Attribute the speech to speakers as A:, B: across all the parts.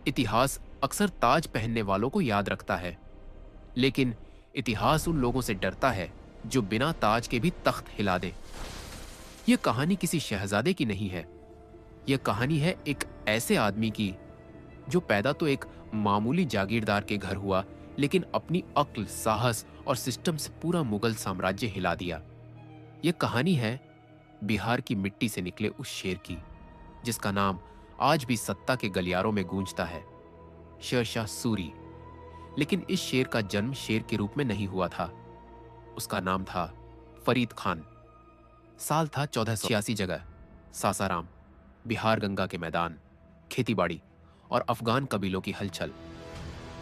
A: इतिहास अक्सर ताज पहनने वालों को याद रखता है, लेकिन इतिहास उन लोगों से डरता है जो बिना ताज के भी तख्त हिला दे। यह कहानी किसी शहजादे की नहीं है। यह कहानी है एक ऐसे आदमी की जो पैदा तो एक मामूली जागीरदार के घर हुआ, लेकिन अपनी अक्ल, साहस और सिस्टम से पूरा मुगल साम्राज्य हिला दिया। यह कहानी है बिहार की मिट्टी से निकले उस शेर की, जिसका नाम आज भी सत्ता के गलियारों में गूंजता है, शेरशाह सूरी। लेकिन इस शेर का जन्म शेर के रूप में नहीं हुआ था। उसका नाम था फरीद खान। साल था 1486। जगह सासाराम, बिहार गंगा के मैदान, खेतीबाड़ी और अफगान कबीलों की हलचल।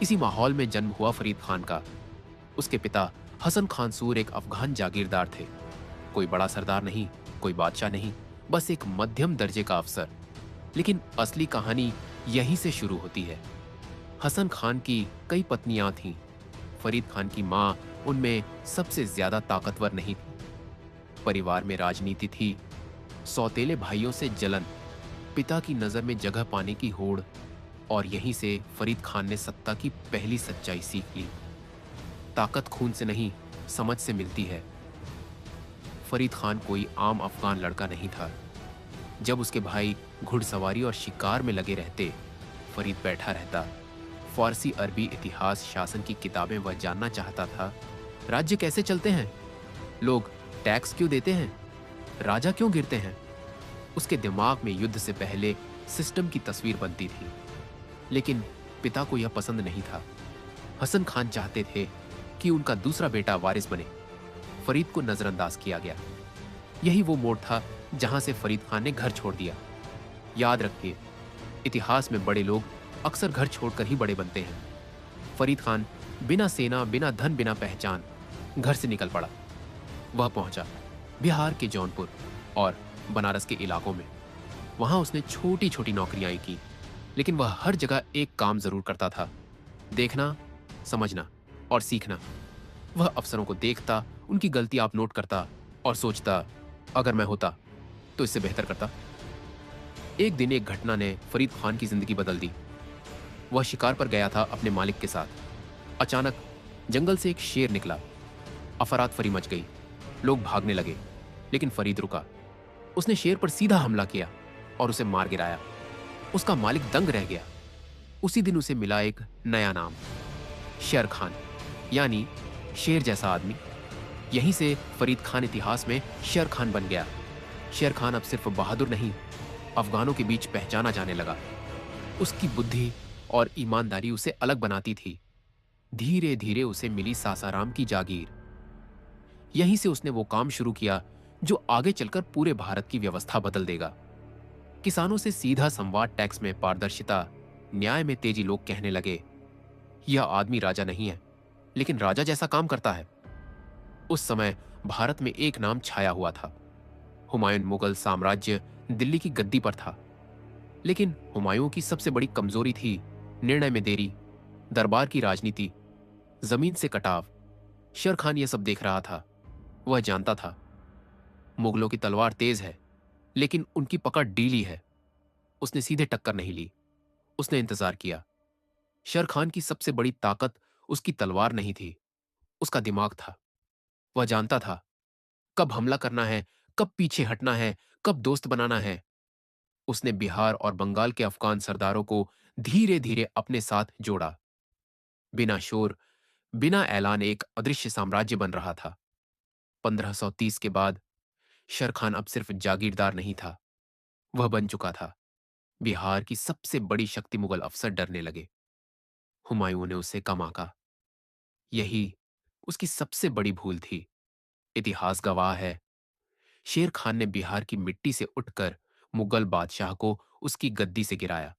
A: इसी माहौल में जन्म हुआ फरीद खान का। उसके पिता हसन खानसूर एक अफगान जागीरदार थे। कोई बड़ा सरदार नहीं, कोई बादशाह नहीं, बस एक मध्यम दर्जे का अफसर। लेकिन असली कहानी यहीं से शुरू होती है। हसन खान की कई पत्नियां थीं। फरीद खान की मां उनमें सबसे ज्यादा ताकतवर नहीं थी। परिवार में राजनीति थी, सौतेले भाइयों से जलन, पिता की नजर में जगह पाने की होड़, और यहीं से फरीद खान ने सत्ता की पहली सच्चाई सीख ली। ताकत खून से नहीं, समझ से मिलती है। फरीद खान कोई आम अफगान लड़का नहीं था। जब उसके भाई घुड़सवारी और शिकार में लगे रहते, फरीद बैठा रहता। फारसी, अरबी, इतिहास, शासन की किताबें वह जानना चाहता था। राज्य कैसे चलते हैं, लोग टैक्स क्यों देते हैं, राजा क्यों गिरते हैं। उसके दिमाग में युद्ध से पहले सिस्टम की तस्वीर बनती थी। लेकिन पिता को यह पसंद नहीं था। हसन खान चाहते थे कि उनका दूसरा बेटा वारिस बने। फरीद को नजरअंदाज किया गया। यही वो मोड़ था जहां से फरीद खान ने घर छोड़ दिया। याद रखिए, इतिहास में बड़े लोग अक्सर घर छोड़कर ही बड़े बनते हैं। फरीद खान बिना सेना, बिना धन, बिना पहचान घर से निकल पड़ा। वह पहुंचा बिहार के जौनपुर और बनारस के इलाकों में। वहां उसने छोटी छोटी नौकरियां की, लेकिन वह हर जगह एक काम जरूर करता था: देखना, समझना और सीखना। वह अफसरों को देखता, उनकी गलती आप नोट करता और सोचता, अगर मैं होता तो इससे बेहतर करता। एक दिन एक घटना ने फरीद खान की जिंदगी बदल दी। वह शिकार पर गया था अपने मालिक के साथ। अचानक जंगल से एक शेर निकला। अफरातफरी मच गई, लोग भागने लगे, लेकिन फरीद रुका। उसने शेर पर सीधा हमला किया और उसे मार गिराया। उसका मालिक दंग रह गया। उसी दिन उसे मिला एक नया नाम, शेर खान, यानी शेर जैसा आदमी। यहीं से फरीद खान इतिहास में शेर खान बन गया। शेर खान अब सिर्फ बहादुर नहीं, अफगानों के बीच पहचाना जाने लगा। उसकी बुद्धि और ईमानदारी उसे अलग बनाती थी। धीरे धीरे उसे मिली सासाराम की जागीर। यहीं से उसने वो काम शुरू किया जो आगे चलकर पूरे भारत की व्यवस्था बदल देगा। किसानों से सीधा संवाद, टैक्स में पारदर्शिता, न्याय में तेजी। लोग कहने लगे, यह आदमी राजा नहीं है, लेकिन राजा जैसा काम करता है। उस समय भारत में एक नाम छाया हुआ था। हुमायूं मुगल साम्राज्य दिल्ली की गद्दी पर था, लेकिन हुमायूं की सबसे बड़ी कमजोरी थी निर्णय में देरी, दरबार की राजनीति, जमीन से कटाव। शेर खान यह सब देख रहा था। वह जानता था मुगलों की तलवार तेज है, लेकिन उनकी पकड़ ढीली है। उसने सीधे टक्कर नहीं ली, उसने इंतजार किया। शेर खान की सबसे बड़ी ताकत उसकी तलवार नहीं थी, उसका दिमाग था। वह जानता था कब हमला करना है, कब पीछे हटना है, कब दोस्त बनाना है। उसने बिहार और बंगाल के अफगान सरदारों को धीरे धीरे अपने साथ जोड़ा। बिना शोर, बिना ऐलान एक अदृश्य साम्राज्य बन रहा था। 1530 के बाद शेर खान अब सिर्फ जागीरदार नहीं था, वह बन चुका था बिहार की सबसे बड़ी शक्ति। मुगल अफसर डरने लगे। हुमायूं ने उसे कम आंका। यही उसकी सबसे बड़ी भूल थी। इतिहास गवाह है, शेर खान ने बिहार की मिट्टी से उठकर मुगल बादशाह को उसकी गद्दी से गिराया।